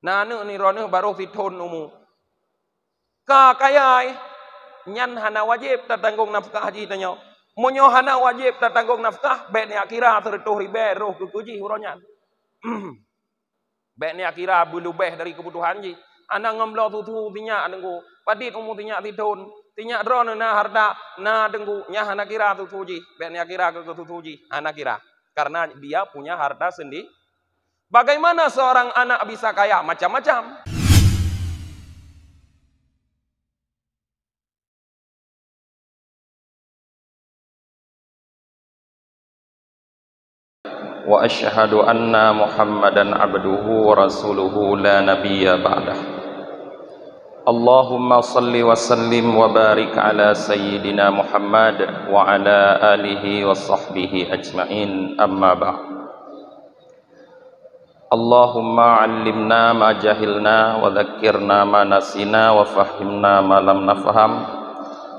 Nanu ni ronu baru fitun umu. Ka kayai nyan hana wajib tatanggung nafkah haji tanyo. Monyo hana wajib tatanggung nafkah bet ni akira tertuh ribe roh kukuji huronyan. Bet ni akira belubeh dari kebutuhan ji. Anak ngomlo tutu tinya dengku. Padit umu tinya titun. Tinya drone na harta na dengku nya hana kira tutu ji. Bet ni akira ke tutu ji. Hana kira. Karena dia punya harta sendiri. Bagaimana seorang anak bisa kaya? Macam-macam. Wa asyhadu anna Muhammadan abduhu wa rasuluhu la nabiyya ba'dah. Allahumma salli wa sallim wa barik ala sayyidina Muhammad wa ala alihi wa sahbihi ajma'in, amma ba'd. Allahumma 'allimna ma jahilna wa dhakkirna ma nasina wa fahhimna ma lam nafham.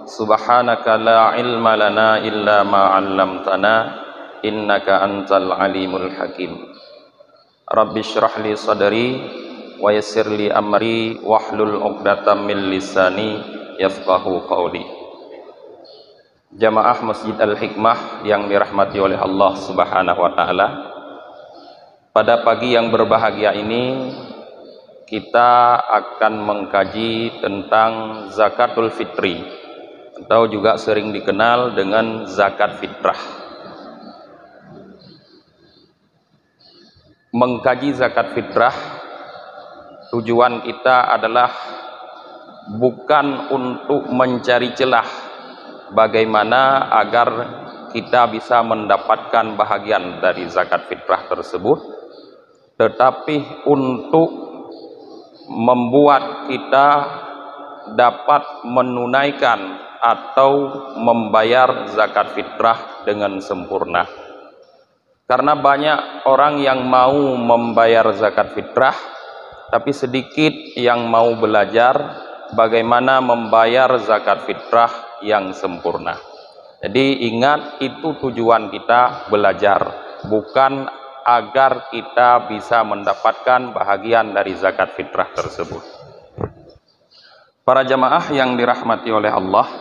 Subhanaka la ilma lana illa ma 'allamtana innaka antal alimul hakim. Rabbi shrah li sadri wa yassir li amri wahlul 'uqdatam min lisani yafqahu qawli. Jamaah Masjid Al-Hikmah yang dirahmati oleh Allah Subhanahu wa taala. Pada pagi yang berbahagia ini kita akan mengkaji tentang zakatul fitri atau juga sering dikenal dengan zakat fitrah. Mengkaji zakat fitrah, tujuan kita adalah bukan untuk mencari celah bagaimana agar kita bisa mendapatkan bahagian dari zakat fitrah tersebut, tetapi untuk membuat kita dapat menunaikan atau membayar zakat fitrah dengan sempurna. Karena banyak orang yang mau membayar zakat fitrah, tapi sedikit yang mau belajar bagaimana membayar zakat fitrah yang sempurna. Jadi ingat, itu tujuan kita belajar, bukan agar kita bisa mendapatkan bahagian dari zakat fitrah tersebut. Para jamaah yang dirahmati oleh Allah,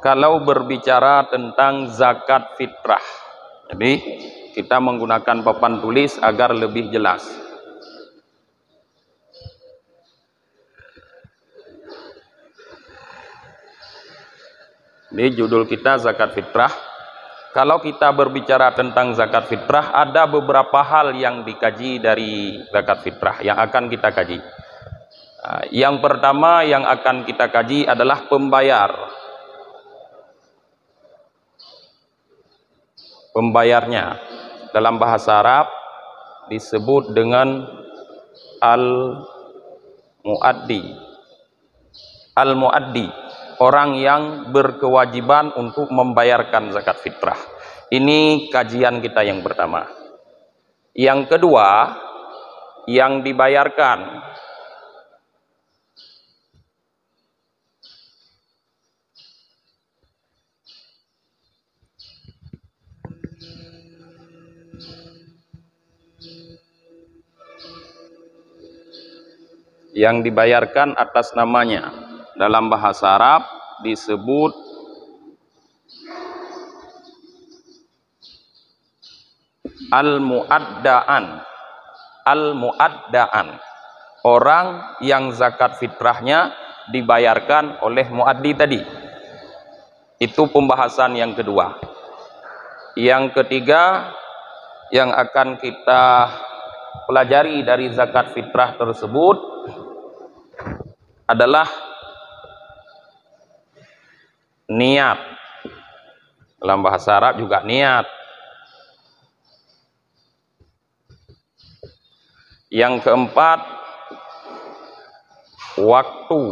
kalau berbicara tentang zakat fitrah, jadi kita menggunakan papan tulis agar lebih jelas. Ini judul kita zakat fitrah. Kalau kita berbicara tentang zakat fitrah, ada beberapa hal yang dikaji dari zakat fitrah yang akan kita kaji. Yang pertama yang akan kita kaji adalah pembayar. Pembayarnya dalam bahasa Arab disebut dengan al-muaddi. Al-muaddi, orang yang berkewajiban untuk membayarkan zakat fitrah. Ini kajian kita yang pertama. Yang kedua, yang dibayarkan. Yang dibayarkan atas namanya. Dalam bahasa Arab disebut al-muaddaan. Al-muaddaan, orang yang zakat fitrahnya dibayarkan oleh muaddi tadi. Itu pembahasan yang kedua. Yang ketiga yang akan kita pelajari dari zakat fitrah tersebut adalah niat. Dalam bahasa Arab juga niat. Yang keempat, waktu.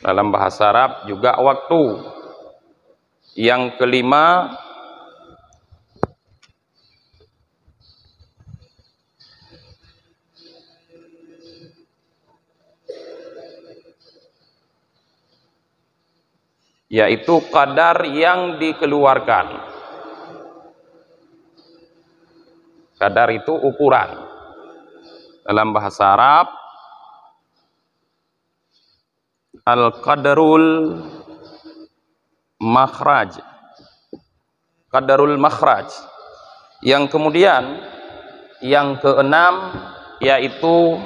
Dalam bahasa Arab juga waktu. Yang kelima, yaitu kadar yang dikeluarkan. Kadar itu ukuran. Dalam bahasa Arab, al-qadarul makhraj. Qadarul makhraj. Yang kemudian yang keenam yaitu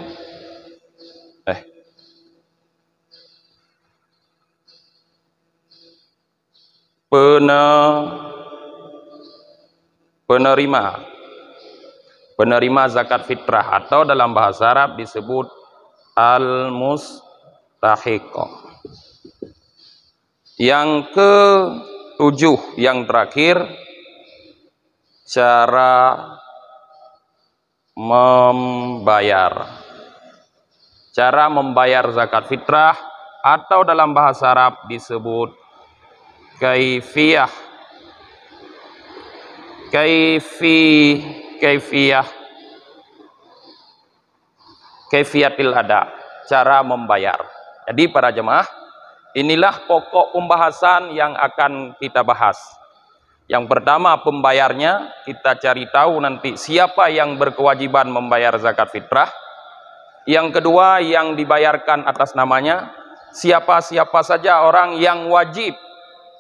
penerima zakat fitrah, atau dalam bahasa Arab disebut al-mustahiqah. Yang ketujuh, yang terakhir, cara membayar zakat fitrah, atau dalam bahasa Arab disebut kaifiyatil ada, cara membayar. Jadi para jemaah, inilah pokok pembahasan yang akan kita bahas. Yang pertama, pembayarnya, kita cari tahu nanti siapa yang berkewajiban membayar zakat fitrah. Yang kedua, yang dibayarkan atas namanya, siapa-siapa saja orang yang wajib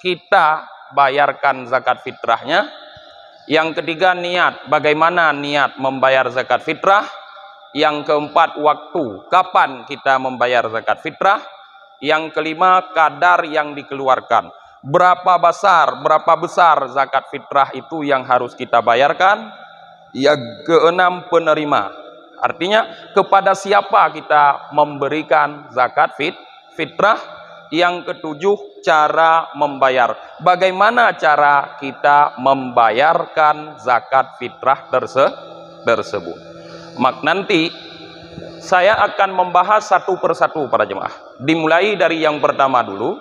kita bayarkan zakat fitrahnya. Yang ketiga, niat, bagaimana niat membayar zakat fitrah. Yang keempat, waktu, kapan kita membayar zakat fitrah. Yang kelima, kadar yang dikeluarkan, berapa besar zakat fitrah itu yang harus kita bayarkan. Yang keenam, penerima, artinya kepada siapa kita memberikan zakat fitrah. Yang ketujuh, cara membayar, bagaimana cara kita membayarkan zakat fitrah tersebut. Nanti saya akan membahas satu persatu para jemaah, dimulai dari yang pertama dulu.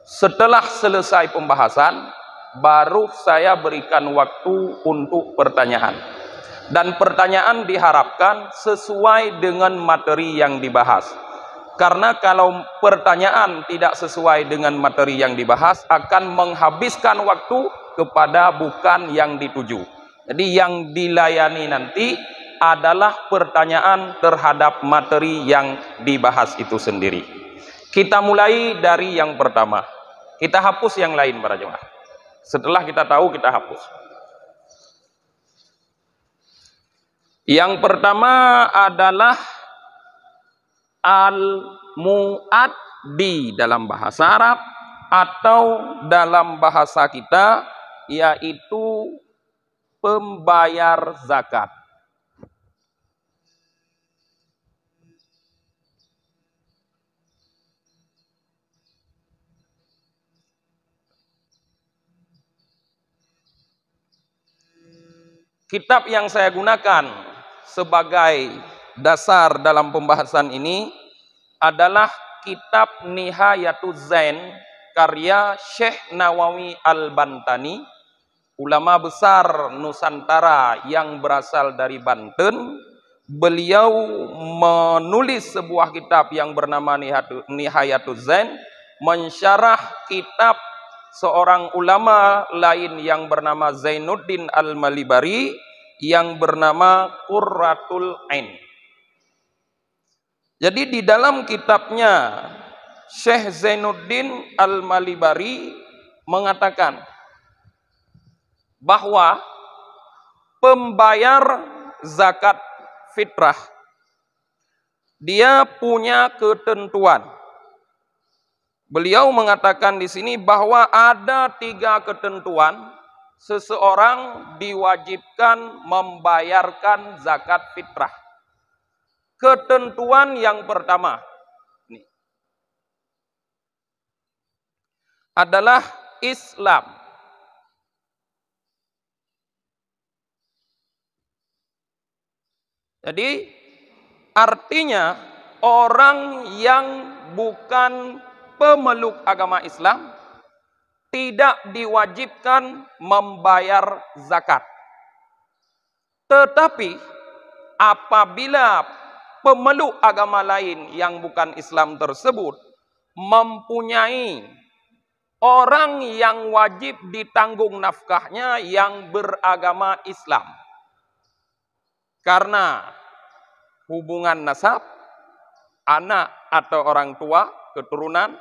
Setelah selesai pembahasan, baru saya berikan waktu untuk pertanyaan, dan pertanyaan diharapkan sesuai dengan materi yang dibahas. Karena kalau pertanyaan tidak sesuai dengan materi yang dibahas, akan menghabiskan waktu kepada bukan yang dituju. Jadi yang dilayani nanti adalah pertanyaan terhadap materi yang dibahas itu sendiri. Kita mulai dari yang pertama. Kita hapus yang lain para jemaah. Setelah kita tahu, kita hapus. Yang pertama adalah al-mu'addi dalam bahasa Arab, atau dalam bahasa kita yaitu pembayar zakat. Kitab yang saya gunakan sebagai dasar dalam pembahasan ini adalah kitab Nihayatuz Zain karya Syekh Nawawi Al-Bantani, ulama besar Nusantara yang berasal dari Banten. Beliau menulis sebuah kitab yang bernama Nihayatuz Zain, mensyarah kitab seorang ulama lain yang bernama Zainuddin Al-Malibari yang bernama Qurratul Ain. Jadi di dalam kitabnya Syekh Zainuddin Al-Malibari mengatakan bahwa pembayar zakat fitrah dia punya ketentuan. Beliau mengatakan di sini bahwa ada 3 ketentuan seseorang diwajibkan membayarkan zakat fitrah. Ketentuan yang pertama ini adalah Islam. Jadi artinya orang yang bukan pemeluk agama Islam tidak diwajibkan membayar zakat. Tetapi apabila pemeluk agama lain yang bukan Islam tersebut mempunyai orang yang wajib ditanggung nafkahnya yang beragama Islam, karena hubungan nasab, anak atau orang tua, keturunan,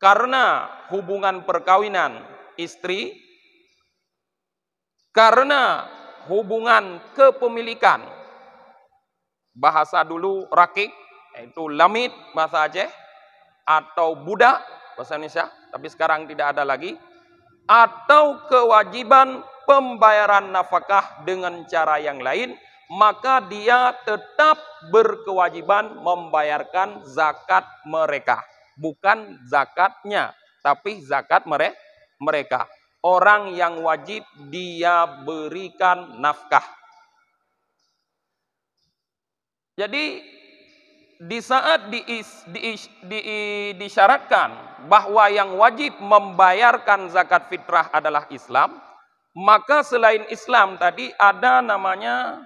karena hubungan perkawinan istri, karena hubungan kepemilikan, bahasa dulu rakik, yaitu lamit bahasa Aceh, atau budak bahasa Indonesia, tapi sekarang tidak ada lagi, atau kewajiban pembayaran nafkah dengan cara yang lain, maka dia tetap berkewajiban membayarkan zakat mereka. Bukan zakatnya, tapi zakat mereka. Orang yang wajib dia berikan nafkah. Jadi di saat disyaratkan bahwa yang wajib membayarkan zakat fitrah adalah Islam, maka selain Islam tadi ada namanya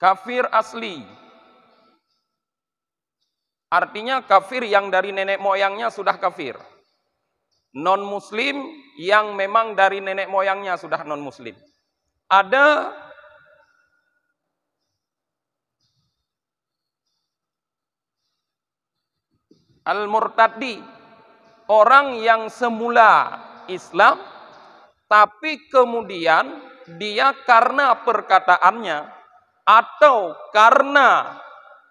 kafir asli. Artinya kafir yang dari nenek moyangnya sudah kafir. Non-muslim yang memang dari nenek moyangnya sudah non-muslim. Ada al-murtaddi, orang yang semula Islam, tapi kemudian dia karena perkataannya atau karena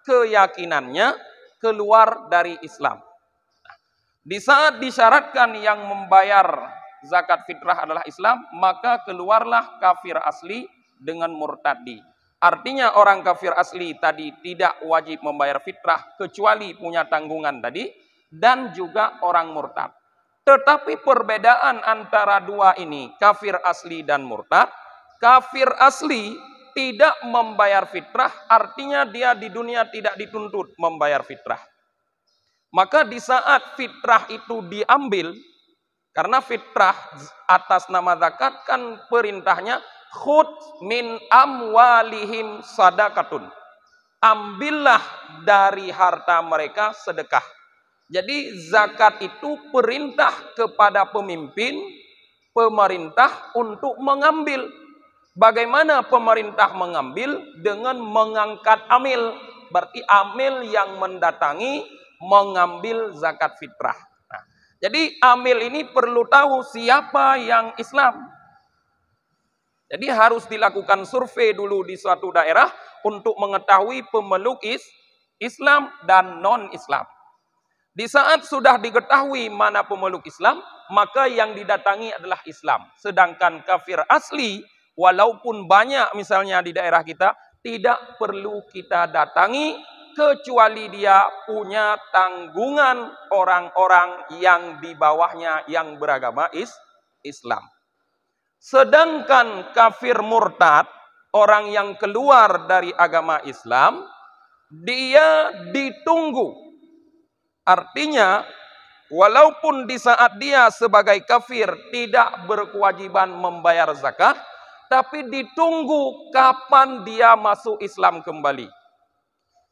keyakinannya keluar dari Islam. Di saat disyaratkan yang membayar zakat fitrah adalah Islam, maka keluarlah kafir asli dengan murtaddi. Artinya orang kafir asli tadi tidak wajib membayar fitrah kecuali punya tanggungan tadi, dan juga orang murtad. Tetapi perbedaan antara dua ini, kafir asli dan murtad, kafir asli tidak membayar fitrah, artinya dia di dunia tidak dituntut membayar fitrah. Maka di saat fitrah itu diambil, karena fitrah atas nama zakat kan perintahnya khud min amwalihim sadaqatun. Ambillah dari harta mereka sedekah. Jadi zakat itu perintah kepada pemimpin, pemerintah untuk mengambil. Bagaimana pemerintah mengambil? Dengan mengangkat amil. Berarti amil yang mendatangi mengambil zakat fitrah. Nah, jadi amil ini perlu tahu siapa yang Islam. Jadi harus dilakukan survei dulu di suatu daerah untuk mengetahui pemeluk Islam dan non-Islam. Di saat sudah diketahui mana pemeluk Islam, maka yang didatangi adalah Islam. Sedangkan kafir asli, walaupun banyak misalnya di daerah kita, tidak perlu kita datangi, kecuali dia punya tanggungan orang-orang yang di bawahnya yang beragama Islam. Sedangkan kafir murtad, orang yang keluar dari agama Islam, dia ditunggu. Artinya, walaupun di saat dia sebagai kafir tidak berkewajiban membayar zakat, tapi ditunggu kapan dia masuk Islam kembali.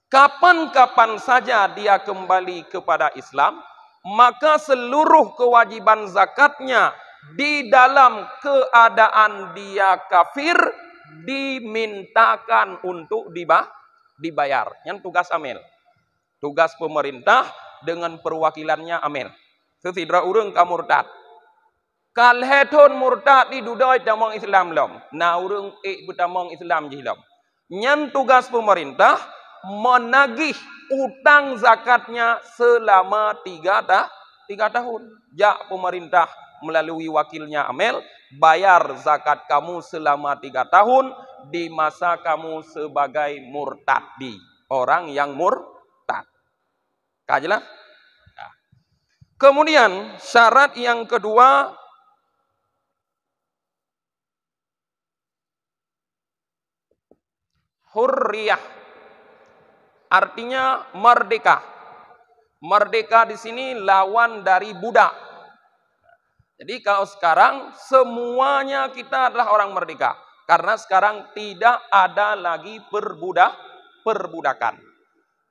Kapan-kapan saja dia kembali kepada Islam, maka seluruh kewajiban zakatnya di dalam keadaan dia kafir dimintakan untuk dibayar. Yang tugas amil. Tugas pemerintah dengan perwakilannya amil. Sesidra urang ka murtad. Kal heton murtad di dudoi damong Islam lom. Na urang butamong Islam jilom. Yang tugas pemerintah menagih utang zakatnya selama 3 tahun. Jak pemerintah melalui wakilnya amil, bayar zakat kamu selama 3 tahun di masa kamu sebagai murtadi. Orang yang murtad. Kajelas? Nah. Kemudian syarat yang kedua, hurriyah. Artinya merdeka. Merdeka di sini lawan dari budak. Jadi kalau sekarang semuanya kita adalah orang merdeka. Karena sekarang tidak ada lagi perbudakan.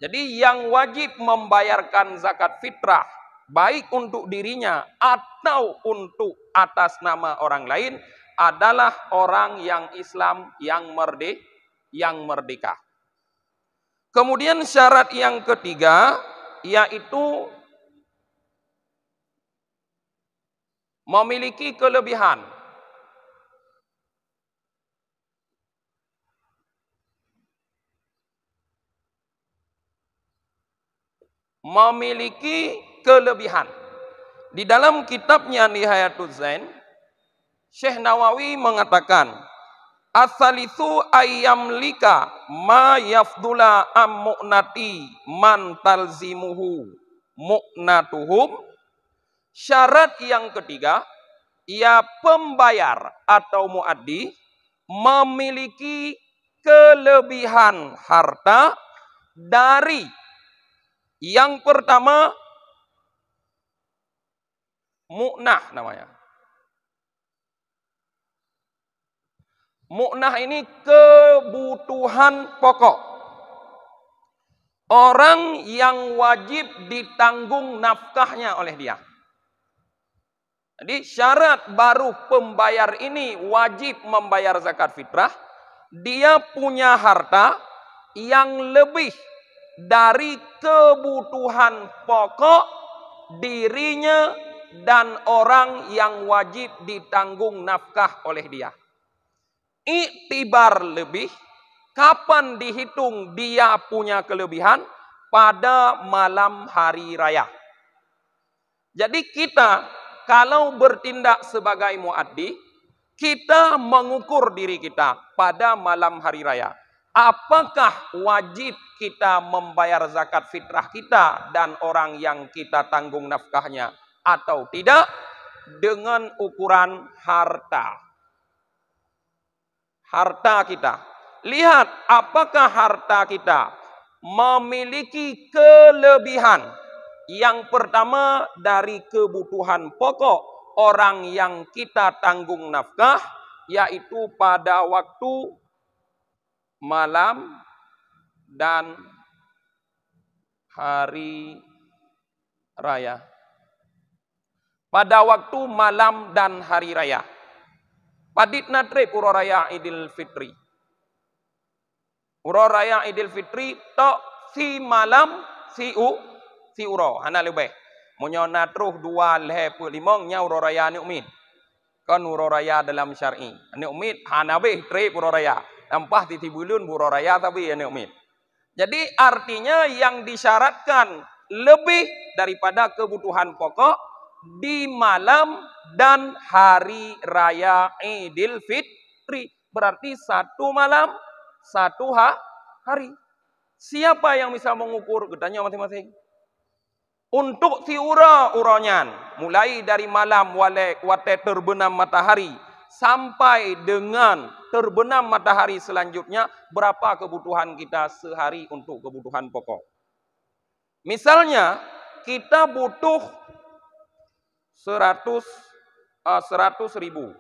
Jadi yang wajib membayarkan zakat fitrah baik untuk dirinya atau untuk atas nama orang lain, adalah orang yang Islam yang merdeka. Kemudian syarat yang ketiga yaitu memiliki kelebihan. Memiliki kelebihan. Di dalam kitabnya Nihayatuz Zain, Syekh Nawawi mengatakan, "As-salisu ayyamlika ma yafdula am mu'nati man talzimuhu mu'natuhum." Syarat yang ketiga, ia pembayar atau muaddi memiliki kelebihan harta dari yang pertama mu'nah namanya. Mu'nah ini kebutuhan pokok. Orang yang wajib ditanggung nafkahnya oleh dia. Jadi syarat baru pembayar ini wajib membayar zakat fitrah. Dia punya harta yang lebih dari kebutuhan pokok dirinya dan orang yang wajib ditanggung nafkah oleh dia. Iktibar lebih, kapan dihitung dia punya kelebihan? Pada malam hari raya. Jadi kita kalau bertindak sebagai muaddi, kita mengukur diri kita pada malam hari raya. Apakah wajib kita membayar zakat fitrah kita dan orang yang kita tanggung nafkahnya atau tidak? Dengan ukuran harta. Harta kita. Lihat apakah harta kita memiliki kelebihan. Yang pertama dari kebutuhan pokok orang yang kita tanggung nafkah, yaitu pada waktu malam dan hari raya. Pada waktu malam dan hari raya. Padit natrip uro raya Idul Fitri. Uro raya Idul Fitri tok si malam si uro ana lebih. Munyo natruh 2.5 nya uro raya ni umid. Kan uro raya dalam syar'i. Ni umid hanabeh trip uro raya. Nampah titibulun uro raya tapi ni umid. Jadi artinya yang disyaratkan lebih daripada kebutuhan pokok di malam dan hari raya Idul Fitri. Berarti satu malam, satu hari. Siapa yang bisa mengukur? Gedanya masing-masing. Untuk si uronyan, mulai dari malam wate terbenam matahari sampai dengan terbenam matahari selanjutnya, berapa kebutuhan kita sehari untuk kebutuhan pokok. Misalnya, kita butuh 100 ribu.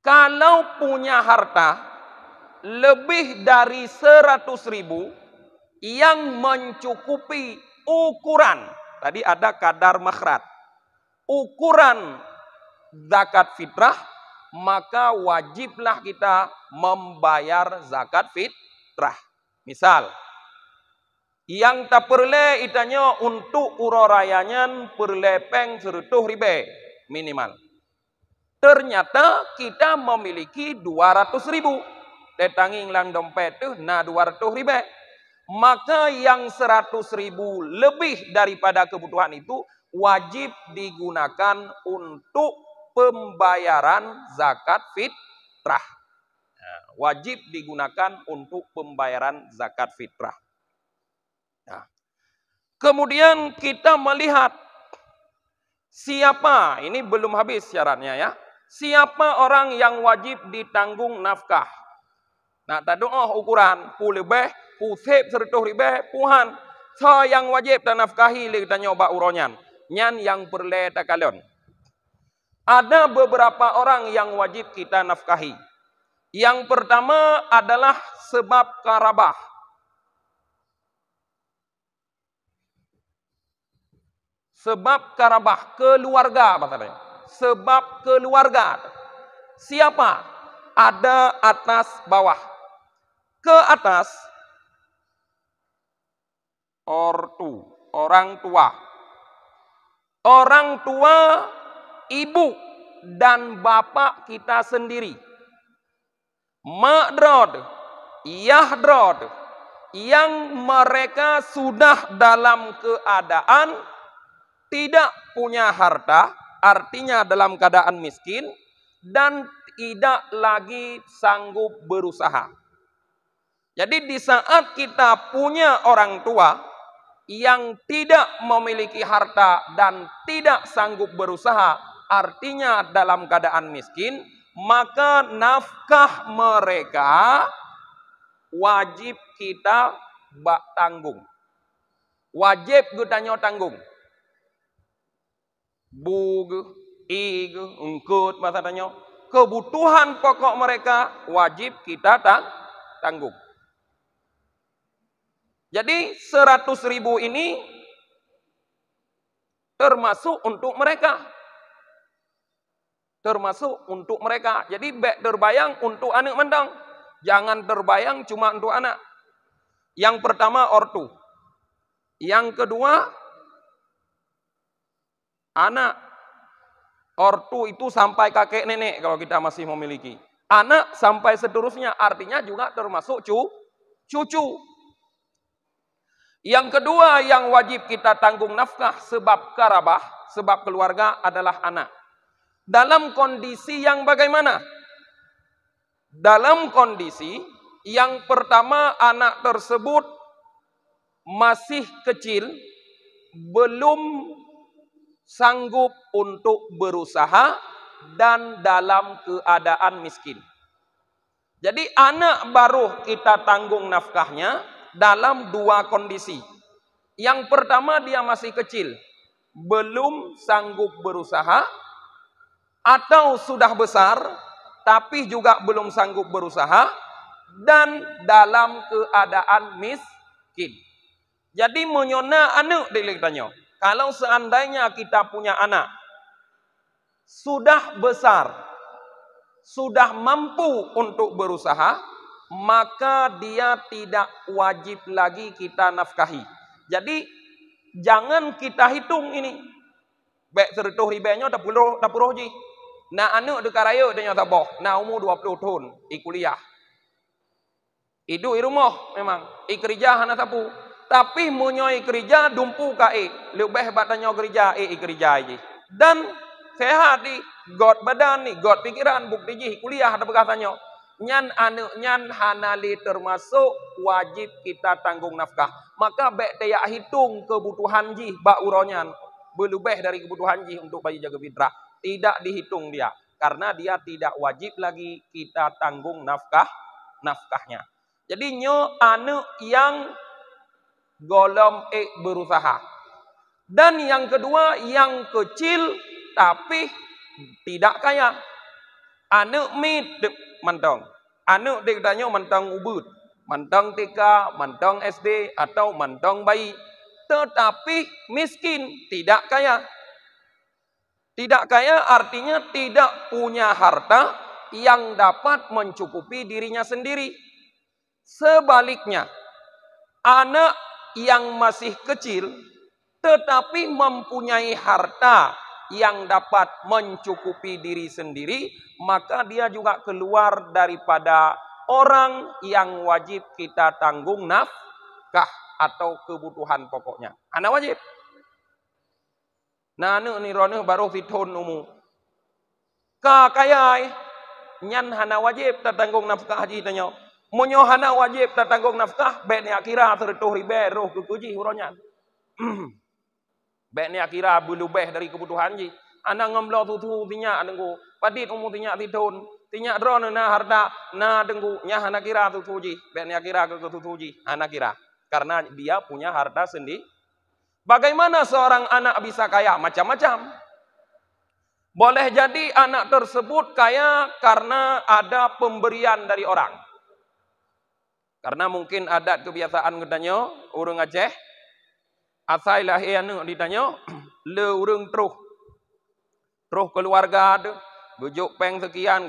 Kalau punya harta lebih dari 100 ribu yang mencukupi ukuran, tadi ada kadar makhrat, ukuran zakat fitrah, maka wajiblah kita membayar zakat fitrah. Misal, yang tak perle itanya untuk urorayanya perlepeng 100 ribu minimal. Ternyata kita memiliki 200 ribu. Tetanging lang dompet tuh nah 200 ribu. Maka yang 100 ribu lebih daripada kebutuhan itu wajib digunakan untuk pembayaran zakat fitrah. Nah, wajib digunakan untuk pembayaran zakat fitrah. Nah, kemudian kita melihat siapa, ini belum habis syaratnya ya. Siapa orang yang wajib ditanggung nafkah? Nah, tadi ukuran pu lebih, pu sep 100 ribu, puhan. So yang wajib dan nafkahi le kita nyoba uronyan. Nyan yang perle takalon. Ada beberapa orang yang wajib kita nafkahi. Yang pertama adalah sebab karabah. Sebab karabah, keluarga, maksudnya. Sebab keluarga. Siapa? Ada atas bawah. Ke atas, ortu, orang tua. Orang tua, ibu dan bapak kita sendiri. Ma'drod, yahdrod, yang mereka sudah dalam keadaan tidak punya harta, artinya dalam keadaan miskin, dan tidak lagi sanggup berusaha. Jadi di saat kita punya orang tua yang tidak memiliki harta dan tidak sanggup berusaha, artinya dalam keadaan miskin, maka nafkah mereka wajib kita tanggung. Wajib kita tanggung. Bug, ig, ungkut, maksudnya kebutuhan pokok mereka wajib kita tanggung. Jadi 100.000 ini termasuk untuk mereka. Termasuk untuk mereka. Jadi terbayang untuk anak mendang. Jangan terbayang cuma untuk anak. Yang pertama ortu. Yang kedua anak. Ortu itu sampai kakek nenek kalau kita masih memiliki. Anak sampai seterusnya, artinya juga termasuk cucu. Yang kedua yang wajib kita tanggung nafkah sebab karabah, sebab keluarga adalah anak. Dalam kondisi yang bagaimana? Dalam kondisi yang pertama anak tersebut masih kecil, belum sanggup untuk berusaha dan dalam keadaan miskin. Jadi anak baru kita tanggung nafkahnya dalam dua kondisi. Yang pertama dia masih kecil, belum sanggup berusaha, atau sudah besar tapi juga belum sanggup berusaha dan dalam keadaan miskin. Jadi menyona anak ditanya. Kalau seandainya kita punya anak sudah besar, sudah mampu untuk berusaha, maka dia tidak wajib lagi kita nafkahi. Jadi jangan kita hitung ini. Baik 100 ribanya tak puluh ji. Nah anak dekat raya dia nyata boh. Nah umur 20 tahun, kuliah. Itu rumah memang. Kerja hana sapu. Tapi munyoi kerja dumpu kae. Lebih batanya kerja kerja aja. Dan sehat di god badan nih, god pikiran bukti ji kuliah ada bekasanya. Nyan anu nyan hanali termasuk wajib kita tanggung nafkah. Maka baik dia hitung kebutuhan ji bak uronyan berlebih dari kebutuhan ji untuk bayi jaga fitrah. Tidak dihitung dia karena dia tidak wajib lagi kita tanggung nafkahnya. Jadi nyo anu yang golom berusaha. Dan yang kedua yang kecil tapi tidak kaya. Anu mantong. Anu ditanya mantong ubud, mantong TK, mantong SD atau mantong bayi. Tetapi miskin, tidak kaya. Tidak kaya artinya tidak punya harta yang dapat mencukupi dirinya sendiri. Sebaliknya, anak yang masih kecil tetapi mempunyai harta yang dapat mencukupi diri sendiri, maka dia juga keluar daripada orang yang wajib kita tanggung nafkah atau kebutuhan pokoknya. Anak wajib. Nah, ni rone baru fitun umu. Kakayai nyan hana wajib tatanggung nafkah haji tanya. Monyo hana wajib tatanggung nafkah bet ni akira 100 ribu roh kukuji huronyan. Bet ni akira belubeh dari kebutuhan ji. Anak ngomlo tutu tinya dengku. Padit umu tinya titun. Tinya drone na harta na dengku nya hana kira tutu ji. Bet ni akira ke tutu ji. Hana kira. Karena dia punya harta sendiri. Bagaimana seorang anak bisa kaya? Macam-macam. Boleh jadi anak tersebut kaya karena ada pemberian dari orang. Karena mungkin adat kebiasaan katanya, orang Aceh, asal lahir anu ditanya, le urang terus keluarga tu gejuk peng sekian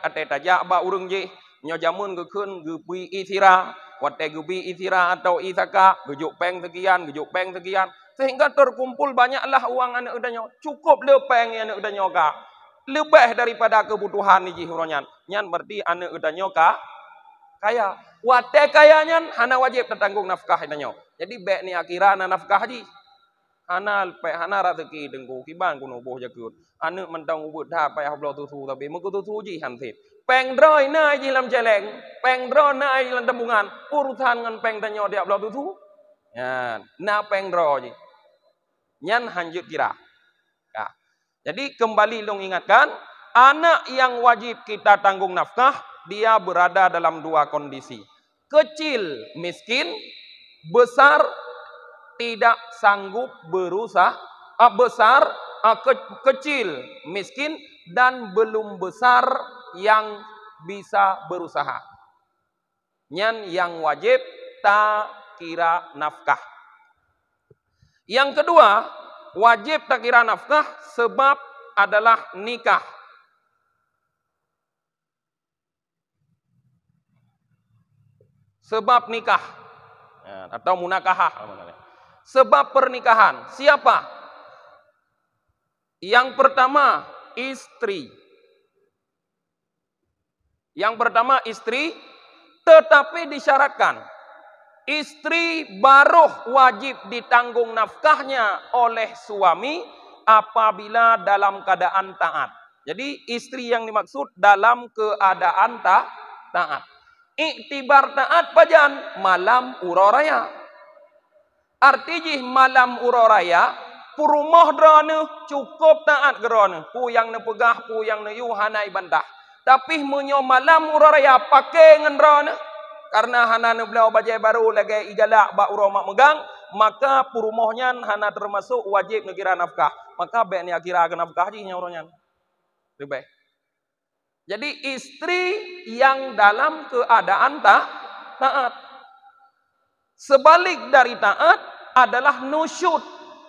ate tajak ba urang je nyo jamun ge keun ge pi isira wate ge pi isira atau isaka gejuk peng sekian sehingga terkumpul banyaklah uang anak udanyo cukup le peng anak udanyo ka lebih daripada kebutuhan ni jihuronyan nyan berarti anak udanyo ka kaya wate kayanya hana wajib tertanggung nafkah udanyo jadi bek ni akira na nafkah ji hana rezeki dengku kiban kuno boh jakut anak mentang ubut dah payah blo tusu tapi muku tusu ji hansip peng droi na ji lam celeng peng dro na ji lam tembungan urusan ngan peng tanyo dia blo tusu yan na peng dro ji nyan hanjut kira ya. Jadi kembali long ingatkan anak yang wajib kita tanggung nafkah dia berada dalam dua kondisi kecil miskin besar tidak sanggup berusaha kecil miskin dan belum besar yang bisa berusaha nyan yang wajib tak kira nafkah. Yang kedua wajib tak kira nafkah sebab adalah nikah. Sebab nikah atau munakahah. Sebab pernikahan. Siapa? Yang pertama istri. Yang pertama istri, tetapi disyaratkan istri baru wajib ditanggung nafkahnya oleh suami apabila dalam keadaan taat. Jadi istri yang dimaksud dalam keadaan taat. Iktibar taat pajan malam uroraya. Artinya malam uroraya purumoh drone cukup taat drone. Pu yang ne pegah, pu yang ne yu hanai bantah. Tapi menyo malam uroraya pakai ngan drone. Karena hana ne belau bajai baru lagi igalak ba uromak megang, maka purumohnya hana termasuk wajib nekira nafkah. Maka baik ni akira ke nafkah ji nyoronyan. Lebih. Jadi istri yang dalam keadaan taat. Sebalik dari taat adalah nusyud.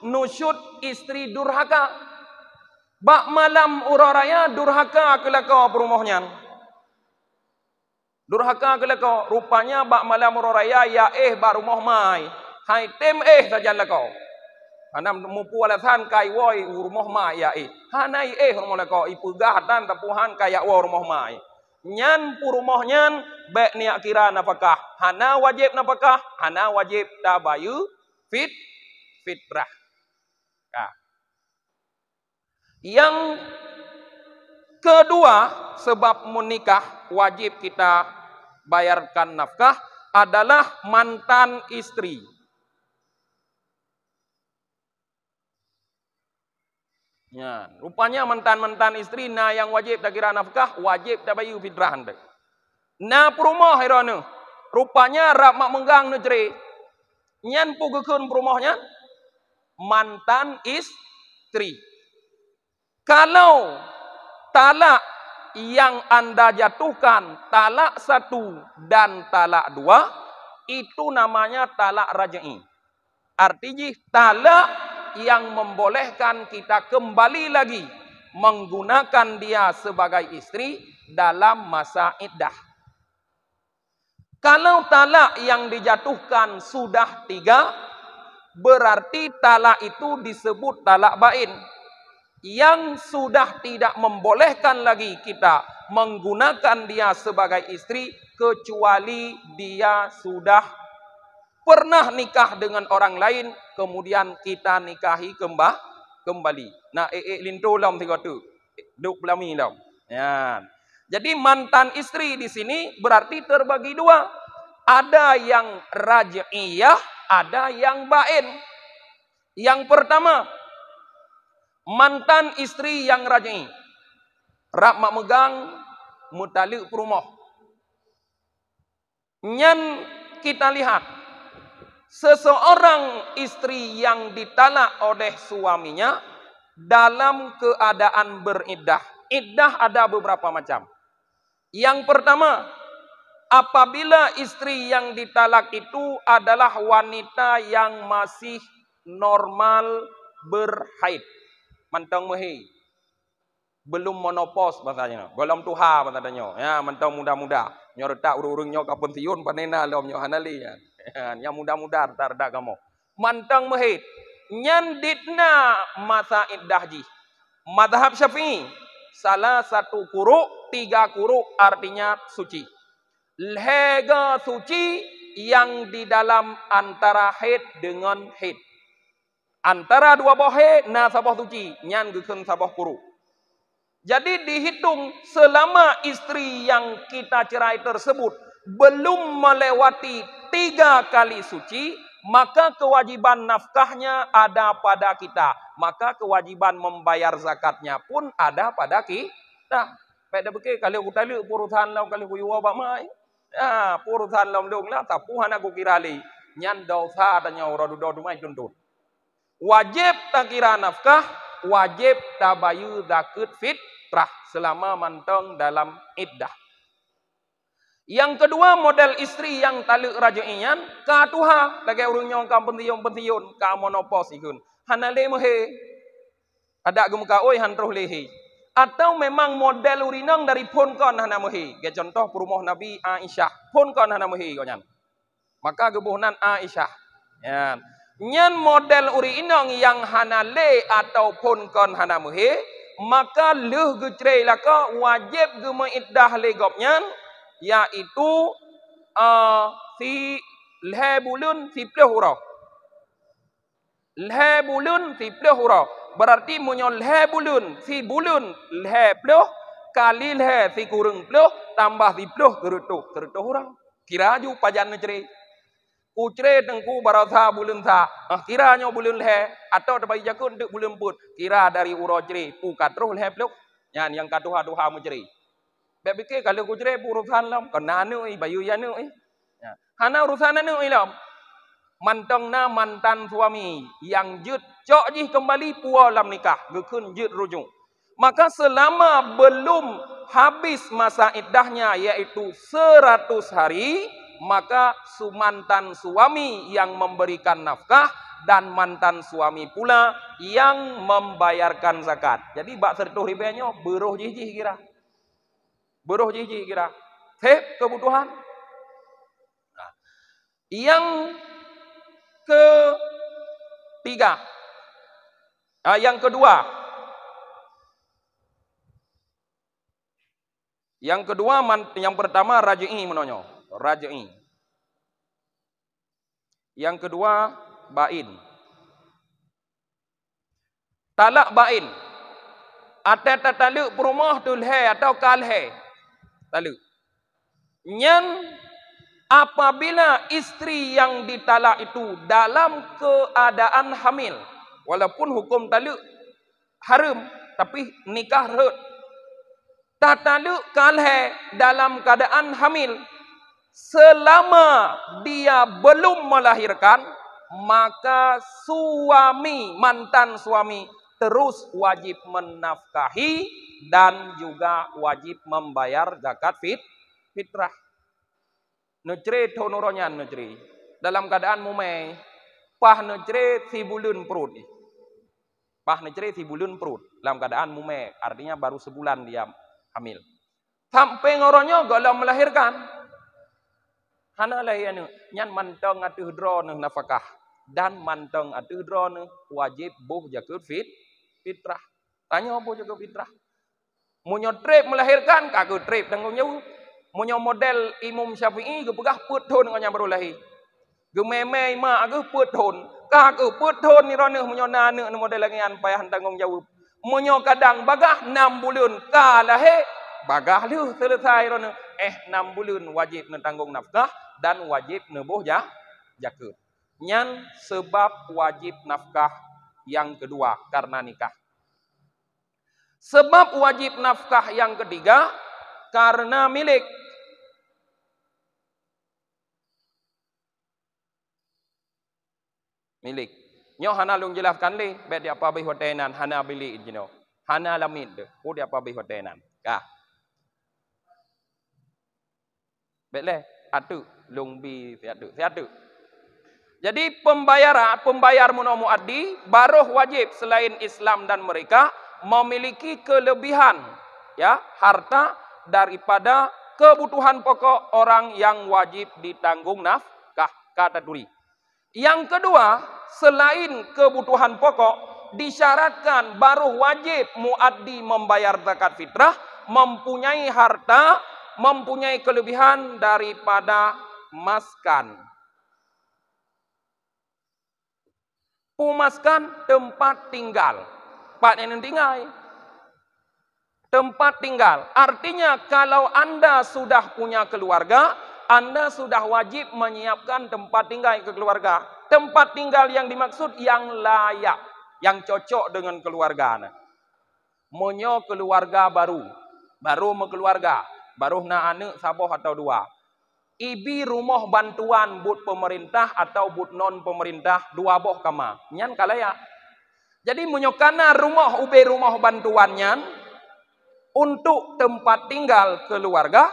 Nusyud istri durhaka. Bak malam uraraya durhaka kelakau perumohnya. Durhaka kelakau. Rupanya bak malam uraraya ya bak rumah mai. Hai tem saja lakau. Hana mupu alasan kai woi rumah mai ya hanai rumah lakau ipegah dan tapuhan kaya wo rumah mai. Nyan purumohnya bek niak kira nafkah. Hana wajib nafkah, hana wajib tabayu fitrah. Nah. Yang kedua sebab menikah wajib kita bayarkan nafkah adalah mantan istri. Ya, rupanya mantan istri na yang wajib tak kira nafkah wajib tak bayu fitrah hendak. Na perumah hirana. Rupanya rak mak menggang negeri. Nyan pugekun perumahnya mantan istri. Kalau talak yang Anda jatuhkan talak 1 dan talak 2 itu namanya talak raj'i. Artinya talak yang membolehkan kita kembali lagi menggunakan dia sebagai istri dalam masa iddah. Kalau talak yang dijatuhkan sudah 3, berarti talak itu disebut talak bain. Yang sudah tidak membolehkan lagi kita menggunakan dia sebagai istri kecuali dia sudah pernah nikah dengan orang lain, kemudian kita nikahi kembali. Nah, lintu lam tiga tu, duk belami lam. Ya. Jadi mantan istri di sini berarti terbagi 2. Ada yang raj'iyah, ada yang bain. Yang pertama, mantan istri yang raj'i. Rak mak megang mutalik perumah. Nyan kita lihat seseorang istri yang ditalak oleh suaminya dalam keadaan beriddah. Iddah ada beberapa macam. Yang pertama, apabila istri yang ditalak itu adalah wanita yang masih normal berhaid. Mantang mehi. Belum monopos bahasanya. Golom tuha bahasanya. Ya, mantang muda-muda. Nyo retak urung-urung nyo kapun tiun panena lom nyo hanali ya. Yang muda-muda tarda kamu. Mantang mehi. Nyanditna masa iddahji. Madhab Syafi'i. Salah satu kuruk, 3 kuruk artinya suci. Lega suci yang di dalam antara haid dengan haid. Antara dua boh haid, na sabah suci. Nyan geken sabah kuruk. Jadi dihitung selama istri yang kita cerai tersebut belum melewati 3 kali suci, maka kewajiban nafkahnya ada pada kita. Maka kewajiban membayar zakatnya pun ada pada kita. Pada bekal kalau kita lihat purusan lau kalau kuyu abak mai. Ya, purusan lau dong lah tapuhan aku kirali. Nyan dosa tanya orang do mai tuntut. Wajib tak kira nafkah, wajib tak bayu zakat fitrah selama manteng dalam iddah. Yang kedua model istri yang taluk raju'ian katuha lagi urungnya kam pentiyun ka monopos ikun. Hanale mehe. Ada gemka oi han roh lehe. Atau memang model urinang dari pon kon hana mehe. Ge contoh perumoh Nabi Aisyah. Pon kon hana mehe konyan. Maka gebuhnan Aisyah. Ya. Nyan model urinang yang hanale atau pon kon hana mehe, maka leuh gecrei laka wajib ge meiddah legopnyan yaitu si lehbulun si plehura. Lehbulun si plehura. Berarti munyo lehbulun si bulun lehpleh kali leh si kurung pleh tambah si pleh gerutuh hurang. Kira ju pajan neceri. Kucre tengku barasa bulun sa. Kira nyo bulun leh atau dapat jakun dek bulun put. Kira dari uro ceri pukat roh leh pleh. Yan yang katuha-tuha menceri. Bebike kalau kucre urusan lam kena anu bayu ya anu ya. Hana urusan anu lam. Mantang na mantan suami yang jut cok jih kembali pua lam nikah gekun jut rujuk. Maka selama belum habis masa iddahnya yaitu 100 hari, maka mantan suami yang memberikan nafkah dan mantan suami pula yang membayarkan zakat. Jadi bak sertuh ribanya beruh jih kira. Beruh jiji kira. Kebutuhan. Nah, yang ketiga. Yang kedua. Yang pertama raji'i menonyo. Raji'i. Yang kedua bain. Talak bain. Atau taluk perumah tulhe atau kalhe. Lalu, nyan apabila istri yang ditalak itu dalam keadaan hamil, walaupun hukum taluk haram, tapi nikah rut. Tataluk kalhe dalam keadaan hamil, selama dia belum melahirkan, maka suami, mantan suami terus wajib menafkahi dan juga wajib membayar zakat fitrah. Necre tonoronyan necre. Dalam keadaan mumai, pah necre si bulun perut. Pah necre si bulun perut. Dalam keadaan mumai, artinya baru sebulan dia hamil. Sampai ngoronyo galau melahirkan. Hana lahianu, nyan manteng atuh drone nafkah dan manteng atuh drone wajib buh zakat fitrah. Tanya apa jaga fitrah? Munyo trip melahirkan kagak trip tanggungnyo. Munyo model Imam Syafi'i ge pegah peuthon nganya baru lahir. Ge meme ma ge peuthon. Kagak peuthon ni roneuh munyo nane model langian payah tanggung jawab. Munyo kadang bagah 6 bulan ka lahir bagah leuh selesai roneuh. 6 bulan wajib netanggung nafkah dan wajib nebuh zakat. Nyan sebab wajib nafkah yang kedua karena nikah. Sebab wajib nafkah yang ketiga karena milik. Milik. Nyo hana lung jelaskan le, bet dia apa bih hotenan hana bili jino. Hana lamid de, ku dia apa bih hotenan. Kah. Bet le, atu lung bi siatu. Jadi pembayar muno muaddi baruh wajib selain Islam dan mereka memiliki kelebihan ya harta daripada kebutuhan pokok orang yang wajib ditanggung nafkah, kata Turi. Yang kedua, selain kebutuhan pokok disyaratkan baruh wajib muaddi membayar zakat fitrah mempunyai harta, mempunyai kelebihan daripada maskan. Pumaskan tempat tinggal. Pak yang tinggal. Tempat tinggal. Artinya kalau Anda sudah punya keluarga, Anda sudah wajib menyiapkan tempat tinggal ke keluarga. Tempat tinggal yang dimaksud yang layak, yang cocok dengan keluarga Anda. Monyo keluarga baru keluarga, baru na anak saboh atau dua. Ibi rumah bantuan but pemerintah atau but non pemerintah dua boh kama. Nyan kalaya. Jadi menyokana rumah bantuannya untuk tempat tinggal keluarga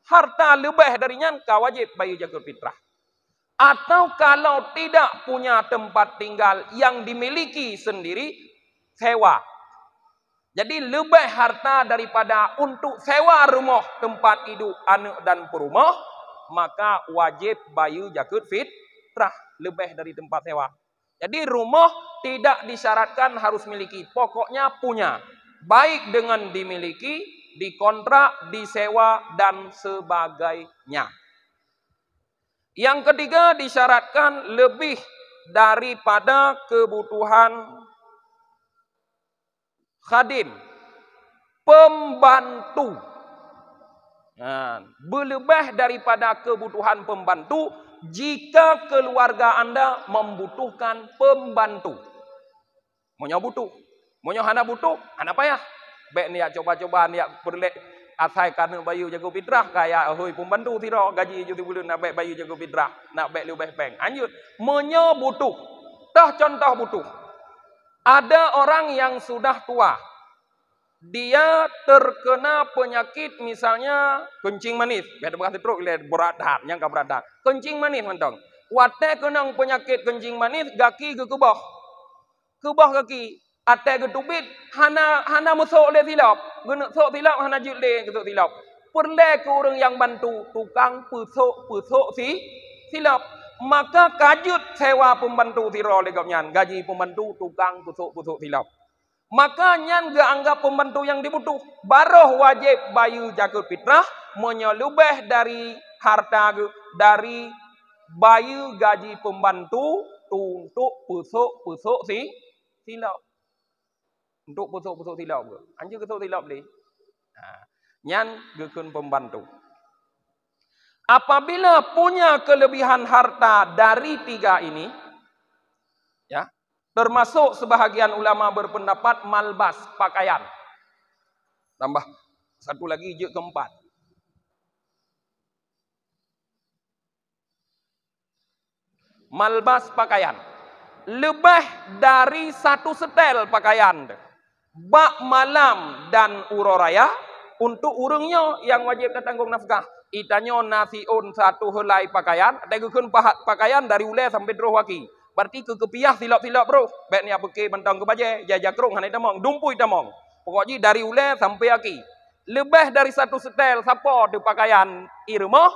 harta lebih dari nyan ka wajib bayu zakat fitrah. Atau kalau tidak punya tempat tinggal yang dimiliki sendiri sewa. Jadi lebih harta daripada untuk sewa rumah tempat hidup anak dan perumah, maka wajib bayu zakat fitrah lebih dari tempat sewa. Jadi rumah tidak disyaratkan harus miliki, pokoknya punya. Baik dengan dimiliki, dikontrak, disewa dan sebagainya. Yang ketiga disyaratkan lebih daripada kebutuhan khadim, pembantu. Nah, berlebih daripada kebutuhan pembantu jika keluarga Anda membutuhkan pembantu. Monyo butuh, monyo hana butuh, hana payah. Baik niat coba-coba niat perlek asai kana bayu jago fitrah kaya hoi pembantu tiro gaji 7 bulan nak baik bayu jago fitrah, nak baik lebih peng. Anjut, monyo butuh. Dah contoh butuh. Ada orang yang sudah tua. Dia terkena penyakit misalnya kencing manis. Biar berkata teruk berat dat, yang ka berat dat. Kencing manis mentong. Wate kenang penyakit kencing manis gaki ke kebah. Kebah kaki. Ate ke tubit hana mesok le silap. Guna sok silap hana jut le kesok silap. Perle ke orang yang bantu tukang pesok silap. Maka kajut sewa pembantu tiro legapnyan, gaji pembantu tukang pusuk silap. Maka nyan ga anggap pembantu yang dibutuh, baruh wajib bayu zakat fitrah menyelubeh dari harta dari bayu gaji pembantu untuk pusuk silap. Untuk pusuk silap ke. Anjir pusuk silap le. Nah, nyan gekun pembantu. Apabila punya kelebihan harta dari tiga ini, ya, termasuk sebahagian ulama berpendapat malbas, pakaian. Tambah satu lagi je keempat. Malbas pakaian. Lebih dari satu setel pakaian. Bak malam dan uroraya untuk urungnya yang wajib tanggung nafkah. Itanyo nasiun satu helai pakaian, tegukun pakaian dari ule sampai droh waki. Berarti kepiah silap-silap bro. Baik ni apa ke bentang ke baje, jajak rong hanai tamong, dumpui tamong. Pokoknya dari ule sampai aki. Lebih dari satu setel siapa di pakaian irmah,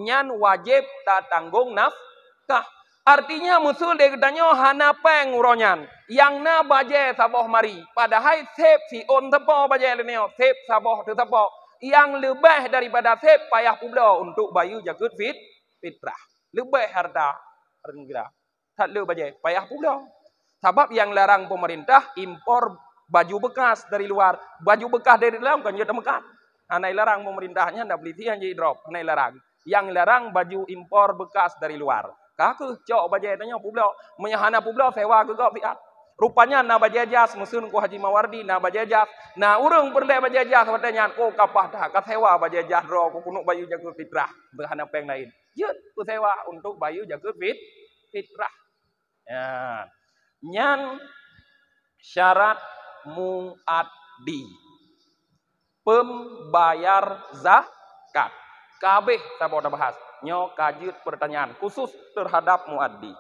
nyan wajib tak tanggung nafkah. Artinya musul dia katanya hana peng uronyan. Yang na baje saboh mari. Padahal sep si on saboh baje leneo, sep saboh tu saboh. Yang lebih daripada sep payah pula untuk bayu zakat fitrah. Lebih harta renggila. Tak le baje payah pula. Sebab yang larang pemerintah impor baju bekas dari luar. Baju bekas dari dalam kan jadi mekat. Anai larang pemerintahnya ndak beli tiang jadi drop. Anai larang. Yang larang baju impor bekas dari luar. Kaku cok baje tanya pula. Menyahana pula sewa ke kau fiat. Rupanya na bajajas musun ku Haji Mawardi na bajajas. Na urang perle bajajas katanya ko kapah dah ka sewa bajajas ro ku kunuk bayu zakat fitrah berhana peng lain. Jeut ku sewa untuk bayu zakat fitrah. Ya. Nyan syarat muaddi. Pembayar zakat. Kabeh kita mau bahas. nyo kajut pertanyaan khusus terhadap muaddi.